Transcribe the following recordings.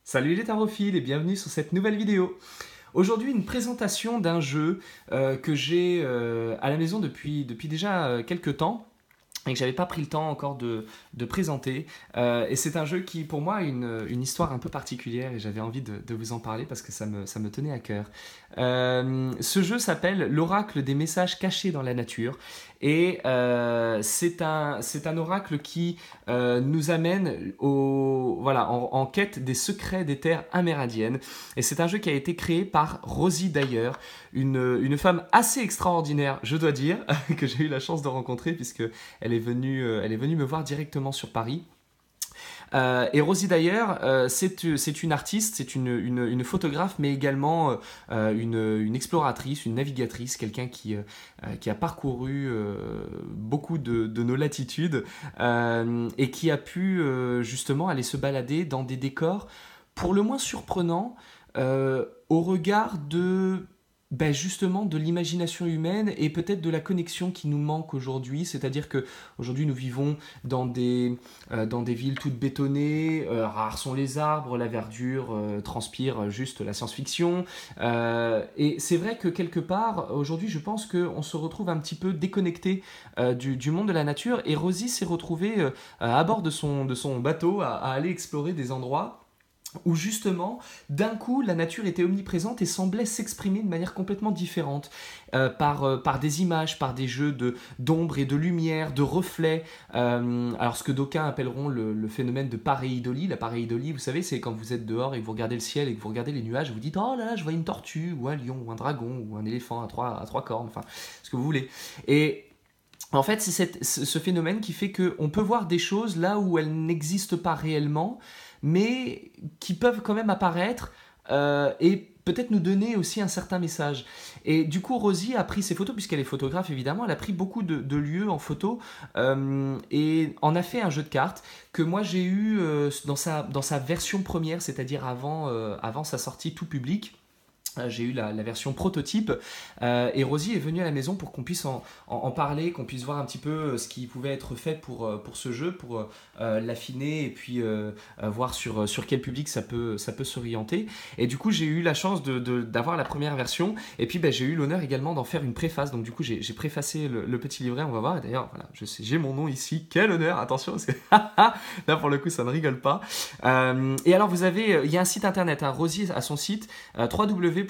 Salut les tarophiles et bienvenue sur cette nouvelle vidéo. Aujourd'hui, une présentation d'un jeu que j'ai à la maison depuis déjà quelques temps et que j'avais pas pris le temps encore de présenter. Et c'est un jeu qui, pour moi, a une histoire un peu particulière et j'avais envie de vous en parler parce que ça me tenait à cœur. Ce jeu s'appelle l'Oracle des messages cachés dans la nature et c'est un oracle qui nous amène en quête des secrets des terres amérindiennes. Et c'est un jeu qui a été créé par Rosie Dyer, une femme assez extraordinaire, je dois dire, que j'ai eu la chance de rencontrer puisque elle est venue me voir directement sur Paris. Et Rosie d'ailleurs, c'est une artiste, c'est une photographe, mais également une exploratrice, une navigatrice, quelqu'un qui a parcouru beaucoup de nos latitudes et qui a pu justement aller se balader dans des décors pour le moins surprenants au regard justement de l'imagination humaine et peut-être de la connexion qui nous manque aujourd'hui, c'est-à-dire que aujourd'hui nous vivons dans des villes toutes bétonnées, rares sont les arbres, la verdure transpire juste la science-fiction, et c'est vrai que quelque part aujourd'hui je pense qu'on se retrouve un petit peu déconnecté du monde de la nature, et Rosie s'est retrouvée à bord de son bateau à aller explorer des endroits où justement, d'un coup, la nature était omniprésente et semblait s'exprimer de manière complètement différente, par des images, par des jeux d'ombre et de lumière, de reflets. Alors ce que d'aucuns appelleront le phénomène de pareidolie. La pareidolie, vous savez, c'est quand vous êtes dehors et que vous regardez le ciel et que vous regardez les nuages, vous dites « Oh là là, je vois une tortue, ou un lion, ou un dragon, ou un éléphant à trois cornes, enfin, ce que vous voulez. » Et en fait, c'est ce phénomène qui fait qu'on peut voir des choses là où elles n'existent pas réellement, mais qui peuvent quand même apparaître et peut-être nous donner aussi un certain message. Et du coup, Rosie a pris ses photos, puisqu'elle est photographe évidemment, elle a pris beaucoup de lieux en photo et en a fait un jeu de cartes que moi j'ai eu dans sa version première, c'est-à-dire avant sa sortie tout public. J'ai eu la version prototype et Rosie est venue à la maison pour qu'on puisse en parler, qu'on puisse voir un petit peu ce qui pouvait être fait pour ce jeu, pour l'affiner et puis voir sur quel public ça peut s'orienter. Et du coup, j'ai eu la chance d'avoir la première version et puis j'ai eu l'honneur également d'en faire une préface. Donc du coup, j'ai préfacé le petit livret, on va voir. Et d'ailleurs, voilà, j'ai mon nom ici. Quel honneur, attention, parce que là pour le coup, ça ne rigole pas. Et alors, il y a un site internet, hein, Rosie a son site, www.rosie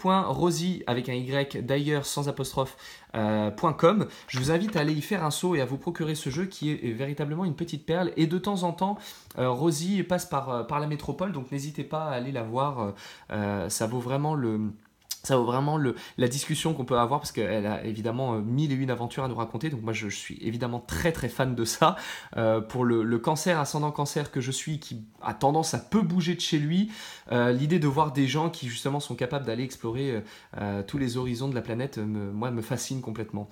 avec un y d'ailleurs sans apostrophe .com. Je vous invite à aller y faire un saut et à vous procurer ce jeu qui est véritablement une petite perle. Et de temps en temps, Rosie passe par la métropole, donc n'hésitez pas à aller la voir. Ça vaut vraiment la discussion qu'on peut avoir parce qu'elle a évidemment mille et une aventures à nous raconter. Donc moi je suis évidemment très très fan de ça. Pour le cancer, ascendant cancer que je suis, qui a tendance à peu bouger de chez lui, l'idée de voir des gens qui justement sont capables d'aller explorer tous les horizons de la planète, moi me fascine complètement.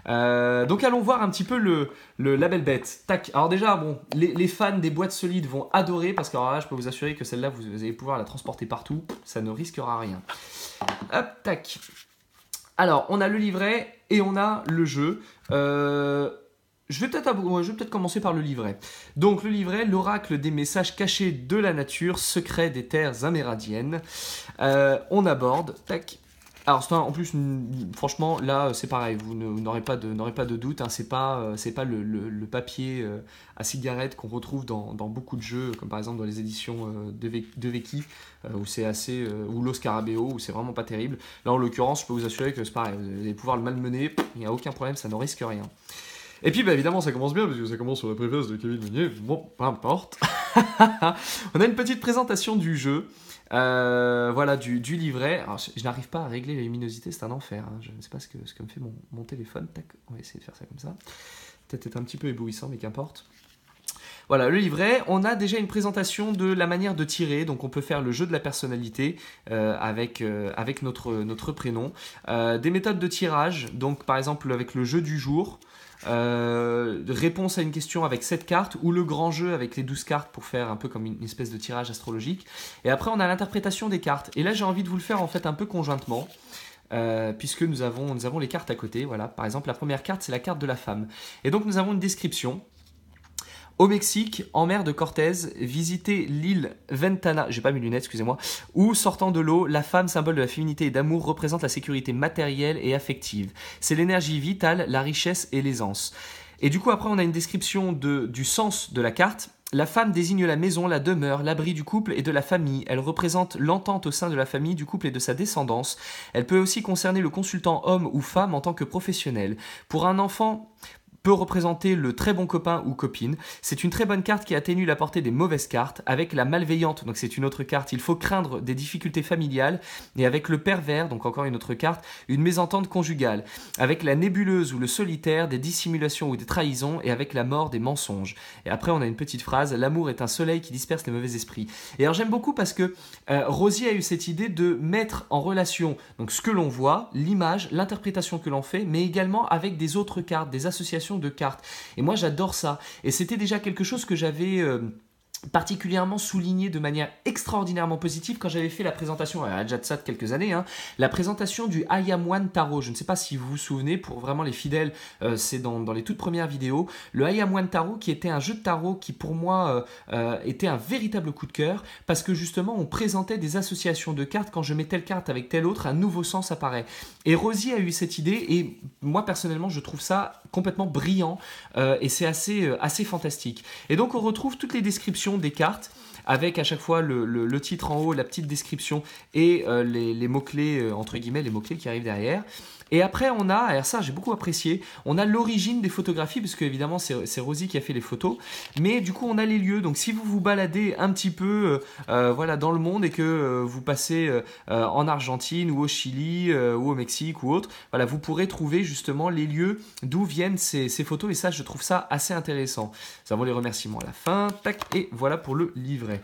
Donc allons voir un petit peu la belle bête. Tac. Alors déjà, bon, les fans des boîtes solides vont adorer parce que alors là, je peux vous assurer que celle-là, vous allez pouvoir la transporter partout. Ça ne risquera rien. Hop, tac. Alors, on a le livret et on a le jeu. Je vais peut-être commencer par le livret. Donc, le livret, l'oracle des messages cachés de la nature, secret des terres amérindiennes. On aborde, tac. Alors, en plus, franchement, là, c'est pareil, vous n'aurez pas de doute, hein, c'est pas le papier à cigarette qu'on retrouve dans beaucoup de jeux, comme par exemple dans les éditions de Veki, où c'est assez, ou Los Scarabeo, où c'est vraiment pas terrible. Là, en l'occurrence, je peux vous assurer que c'est pareil, vous allez pouvoir le malmener, il n'y a aucun problème, ça ne risque rien. Et puis, évidemment, ça commence bien, parce que ça commence sur la préface de Kevin Meunier, bon, peu importe. On a une petite présentation du jeu. Voilà, du livret. Alors, je n'arrive pas à régler la luminosité, c'est un enfer, hein. Je ne sais pas ce que me fait mon téléphone. Tac, on va essayer de faire ça comme ça. Peut-être être un petit peu éblouissant, mais qu'importe. Voilà, le livret, on a déjà une présentation de la manière de tirer, donc on peut faire le jeu de la personnalité avec notre prénom. Des méthodes de tirage, donc par exemple avec le jeu du jour, réponse à une question avec 7 cartes, ou le grand jeu avec les 12 cartes pour faire un peu comme une espèce de tirage astrologique. Et après on a l'interprétation des cartes. Et là j'ai envie de vous le faire en fait un peu conjointement. Puisque nous avons les cartes à côté. Voilà. Par exemple, la première carte, c'est la carte de la femme. Et donc nous avons une description. Au Mexique, en mer de Cortés, visiter l'île Ventana, j'ai pas mes lunettes, excusez-moi, où, sortant de l'eau, la femme, symbole de la féminité et d'amour, représente la sécurité matérielle et affective. C'est l'énergie vitale, la richesse et l'aisance. Et du coup, après, on a une description du sens de la carte. La femme désigne la maison, la demeure, l'abri du couple et de la famille. Elle représente l'entente au sein de la famille, du couple et de sa descendance. Elle peut aussi concerner le consultant homme ou femme en tant que professionnel. Pour un enfant, peut représenter le très bon copain ou copine. C'est une très bonne carte qui atténue la portée des mauvaises cartes. Avec la malveillante, donc c'est une autre carte, il faut craindre des difficultés familiales. Et avec le pervers, donc encore une autre carte, une mésentente conjugale. Avec la nébuleuse ou le solitaire, des dissimulations ou des trahisons. Et avec la mort, des mensonges. Et après, on a une petite phrase, l'amour est un soleil qui disperse les mauvais esprits. Et alors j'aime beaucoup parce que Rosie a eu cette idée de mettre en relation donc ce que l'on voit, l'image, l'interprétation que l'on fait, mais également avec des autres cartes, des associations de cartes. Et moi j'adore ça. Et c'était déjà quelque chose que j'avais particulièrement souligné de manière extraordinairement positive quand j'avais fait la présentation à Jatsat quelques années, la présentation du I Am One Tarot. Je ne sais pas si vous vous souvenez, pour vraiment les fidèles, c'est dans les toutes premières vidéos. Le I Am One Tarot qui était un jeu de tarot qui pour moi était un véritable coup de cœur parce que justement on présentait des associations de cartes. Quand je mets telle carte avec telle autre, un nouveau sens apparaît. Et Rosie a eu cette idée et moi personnellement je trouve ça complètement brillant et c'est assez fantastique. Et donc on retrouve toutes les descriptions des cartes avec à chaque fois le titre en haut, la petite description et les mots-clés, entre guillemets, les mots-clés qui arrivent derrière. Et après, on a, alors ça j'ai beaucoup apprécié, on a l'origine des photographies, parce que évidemment c'est Rosie qui a fait les photos, mais du coup on a les lieux, donc si vous vous baladez un petit peu voilà, dans le monde et que vous passez en Argentine ou au Chili ou au Mexique ou autre, voilà, vous pourrez trouver justement les lieux d'où viennent ces photos, et ça je trouve ça assez intéressant. Nous avons les remerciements à la fin, tac, et voilà pour le livret.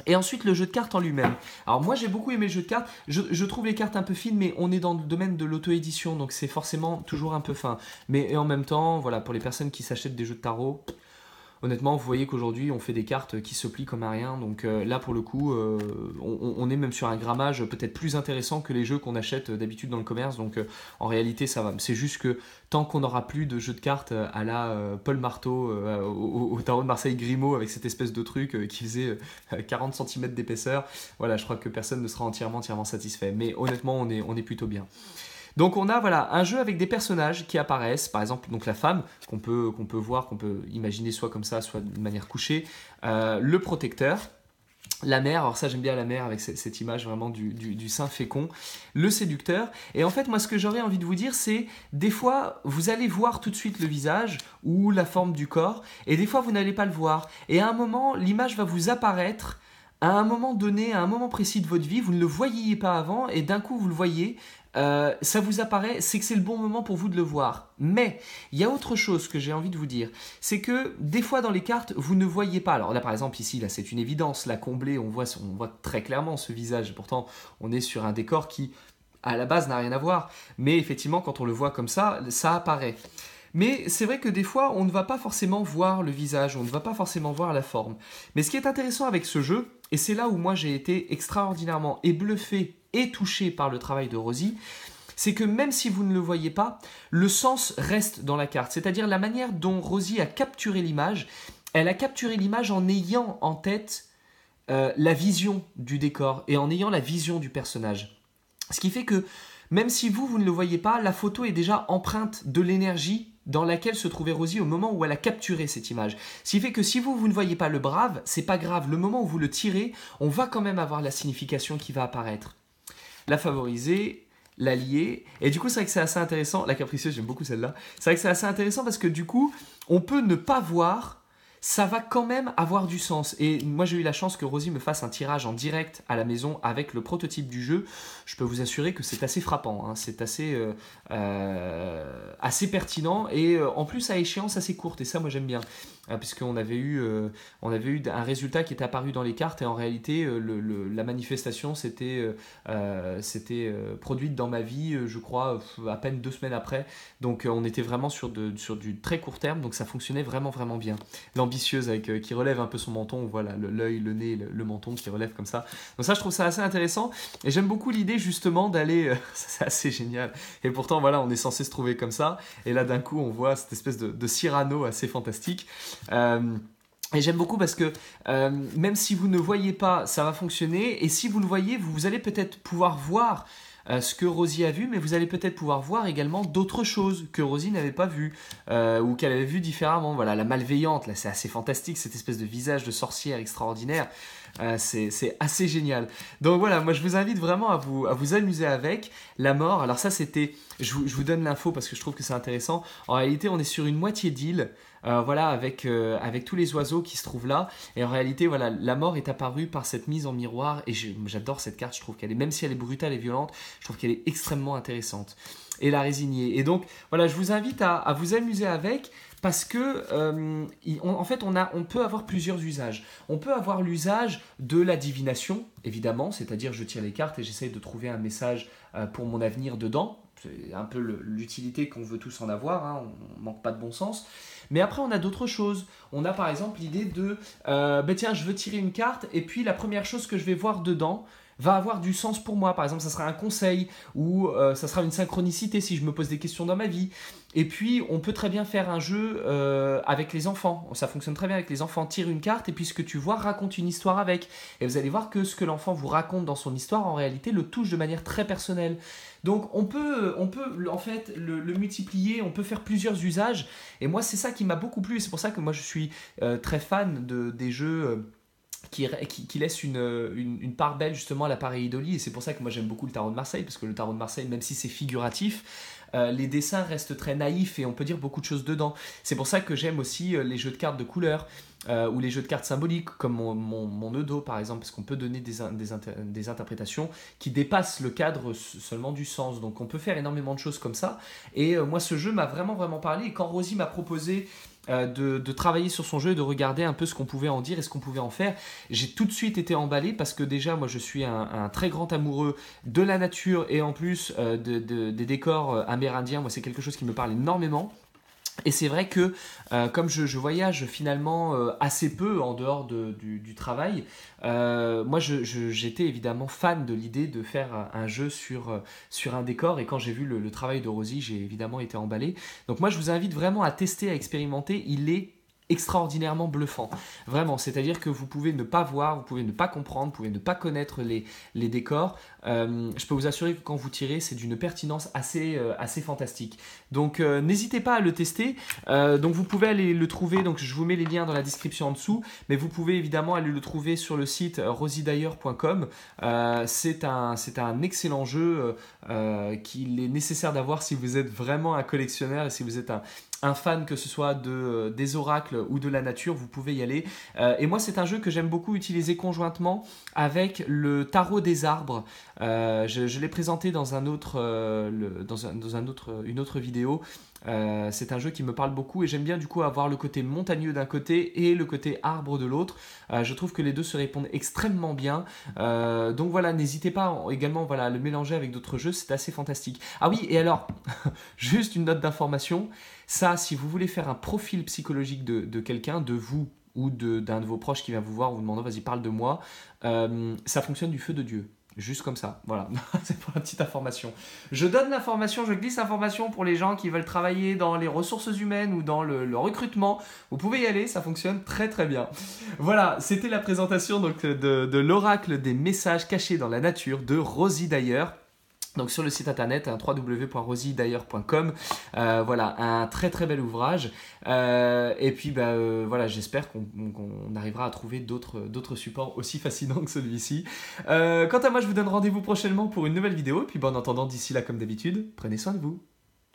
Et ensuite le jeu de cartes en lui-même. Alors moi j'ai beaucoup aimé le jeu de cartes, je trouve les cartes un peu fines, mais on est dans le domaine de l'auto-édition, donc c'est forcément toujours un peu fin. Mais et en même temps, voilà, pour les personnes qui s'achètent des jeux de tarot, honnêtement vous voyez qu'aujourd'hui on fait des cartes qui se plient comme à rien, donc là pour le coup on est même sur un grammage peut-être plus intéressant que les jeux qu'on achète d'habitude dans le commerce, donc en réalité ça va. C'est juste que tant qu'on n'aura plus de jeux de cartes à la Paul Marteau au tarot de Marseille Grimaud avec cette espèce de truc qui faisait 40 cm d'épaisseur, voilà, je crois que personne ne sera entièrement satisfait, mais honnêtement on est plutôt bien. Donc on a voilà, un jeu avec des personnages qui apparaissent, par exemple donc la femme qu'on peut voir, qu'on peut imaginer soit comme ça, soit de manière couchée, le protecteur, la mère, alors ça j'aime bien la mère avec cette image vraiment du sein fécond, le séducteur. Et en fait moi ce que j'aurais envie de vous dire c'est, des fois vous allez voir tout de suite le visage ou la forme du corps, et des fois vous n'allez pas le voir. Et à un moment l'image va vous apparaître, à un moment donné, à un moment précis de votre vie, vous ne le voyiez pas avant, et d'un coup vous le voyez, ça vous apparaît, c'est que c'est le bon moment pour vous de le voir. Mais il y a autre chose que j'ai envie de vous dire, c'est que des fois dans les cartes, vous ne voyez pas. Alors là par exemple ici, là c'est une évidence, la comblée, on voit très clairement ce visage, pourtant on est sur un décor qui à la base n'a rien à voir, mais effectivement quand on le voit comme ça apparaît. Mais c'est vrai que des fois, on ne va pas forcément voir le visage, on ne va pas forcément voir la forme. Mais ce qui est intéressant avec ce jeu, et c'est là où moi j'ai été extraordinairement bluffé et touché par le travail de Rosie, c'est que même si vous ne le voyez pas, le sens reste dans la carte. C'est-à-dire la manière dont Rosie a capturé l'image, elle a capturé l'image en ayant en tête la vision du décor et en ayant la vision du personnage. Ce qui fait que même si vous ne le voyez pas, la photo est déjà empreinte de l'énergie dans laquelle se trouvait Rosie au moment où elle a capturé cette image. Ce qui fait que si vous ne voyez pas le brave, c'est pas grave. Le moment où vous le tirez, on va quand même avoir la signification qui va apparaître. La favorisée, l'alliée. Et du coup, c'est vrai que c'est assez intéressant. La capricieuse, j'aime beaucoup celle-là. C'est vrai que c'est assez intéressant parce que du coup, on peut ne pas voir, ça va quand même avoir du sens. Et moi, j'ai eu la chance que Rosie me fasse un tirage en direct à la maison avec le prototype du jeu. Je peux vous assurer que c'est assez frappant, c'est assez pertinent et en plus à échéance assez courte. Et ça, moi, j'aime bien. Puisqu'on avait eu un résultat qui était apparu dans les cartes et en réalité la manifestation s'était produite dans ma vie, je crois à peine 2 semaines après, donc on était vraiment sur du très court terme, donc ça fonctionnait vraiment bien. L'ambitieuse avec qui relève un peu son menton, on voit l'œil, le nez, le menton qui relève comme ça, donc ça je trouve ça assez intéressant et j'aime beaucoup l'idée justement d'aller c'est assez génial, et pourtant voilà, on est censé se trouver comme ça et là d'un coup on voit cette espèce de Cyrano assez fantastique. Et j'aime beaucoup parce que même si vous ne voyez pas, ça va fonctionner. Et si vous le voyez, vous allez peut-être pouvoir voir ce que Rosie a vu, mais vous allez peut-être pouvoir voir également d'autres choses que Rosie n'avait pas vues ou qu'elle avait vues différemment. Voilà, la malveillante, là c'est assez fantastique, cette espèce de visage de sorcière extraordinaire. C'est assez génial. Donc voilà, moi je vous invite vraiment à vous amuser avec la mort. Alors ça c'était, je vous donne l'info parce que je trouve que c'est intéressant. En réalité on est sur une moitié d'île. Voilà, avec tous les oiseaux qui se trouvent là. Et en réalité, voilà, la mort est apparue par cette mise en miroir. Et j'adore cette carte, je trouve qu'elle est, même si elle est brutale et violente, je trouve qu'elle est extrêmement intéressante. Et la résignée. Et donc, voilà, je vous invite à vous amuser avec. Parce que, en fait, on peut avoir plusieurs usages. On peut avoir l'usage de la divination, évidemment, c'est-à-dire je tire les cartes et j'essaye de trouver un message pour mon avenir dedans. C'est un peu l'utilité qu'on veut tous en avoir, hein, on manque pas de bon sens. Mais après, on a d'autres choses. On a par exemple l'idée de, tiens, je veux tirer une carte et puis la première chose que je vais voir dedans va avoir du sens pour moi. Par exemple, ça sera un conseil ou ça sera une synchronicité si je me pose des questions dans ma vie. Et puis, on peut très bien faire un jeu avec les enfants. Ça fonctionne très bien avec les enfants. Tire une carte et puis ce que tu vois, raconte une histoire avec. Et vous allez voir que ce que l'enfant vous raconte dans son histoire, en réalité, le touche de manière très personnelle. Donc, on peut en fait le multiplier, on peut faire plusieurs usages. Et moi, c'est ça qui m'a beaucoup plu. C'est pour ça que moi, je suis très fan des jeux qui laisse une part belle justement à l'appareil Idoli, et c'est pour ça que moi j'aime beaucoup le tarot de Marseille, parce que le tarot de Marseille, même si c'est figuratif, les dessins restent très naïfs et on peut dire beaucoup de choses dedans. C'est pour ça que j'aime aussi les jeux de cartes de couleurs ou les jeux de cartes symboliques comme mon Eudo par exemple, parce qu'on peut donner des interprétations qui dépassent le cadre seulement du sens, donc on peut faire énormément de choses comme ça. Et moi ce jeu m'a vraiment vraiment parlé, et quand Rosie m'a proposé de travailler sur son jeu et de regarder un peu ce qu'on pouvait en dire et ce qu'on pouvait en faire, j'ai tout de suite été emballé, parce que déjà moi je suis un très grand amoureux de la nature et en plus des décors amérindiens. Moi c'est quelque chose qui me parle énormément. Et c'est vrai que comme je voyage finalement assez peu en dehors du travail, moi j'étais évidemment fan de l'idée de faire un jeu sur un décor, et quand j'ai vu le travail de Rosie, j'ai évidemment été emballé. Donc moi je vous invite vraiment à tester, à expérimenter, il est extraordinairement bluffant, vraiment, c'est-à-dire que vous pouvez ne pas voir, vous pouvez ne pas comprendre, vous pouvez ne pas connaître les décors. Je peux vous assurer que quand vous tirez, c'est d'une pertinence assez fantastique. Donc n'hésitez pas à le tester. Donc vous pouvez aller le trouver, donc je vous mets les liens dans la description en dessous, mais vous pouvez évidemment aller le trouver sur le site rosiedailleurs.com. C'est un excellent jeu qu'il est nécessaire d'avoir si vous êtes vraiment un collectionneur et si vous êtes un fan, que ce soit des oracles ou de la nature, vous pouvez y aller. Et moi, c'est un jeu que j'aime beaucoup utiliser conjointement avec le tarot des arbres. Je l'ai présenté dans une autre vidéo. C'est un jeu qui me parle beaucoup et j'aime bien du coup avoir le côté montagneux d'un côté et le côté arbre de l'autre. Je trouve que les deux se répondent extrêmement bien. Donc voilà, n'hésitez pas également à le mélanger avec d'autres jeux, c'est assez fantastique. Ah oui, et alors, juste une note d'information. Ça, si vous voulez faire un profil psychologique de quelqu'un, de vous ou d'un de vos proches qui vient vous voir, vous demandant vas-y parle de moi, ça fonctionne du feu de Dieu. Juste comme ça, voilà, c'est pour la petite information. Je donne l'information, je glisse l'information pour les gens qui veulent travailler dans les ressources humaines ou dans le recrutement. Vous pouvez y aller, ça fonctionne très très bien. Voilà, c'était la présentation donc, de l'oracle des messages cachés dans la nature de Rosie Dayer. Donc sur le site internet www.rosiedayer.com, voilà, un très très bel ouvrage. Et puis voilà, j'espère qu'on arrivera à trouver d'autres supports aussi fascinants que celui-ci. Quant à moi, je vous donne rendez-vous prochainement pour une nouvelle vidéo. Et puis en attendant, d'ici là, comme d'habitude, prenez soin de vous.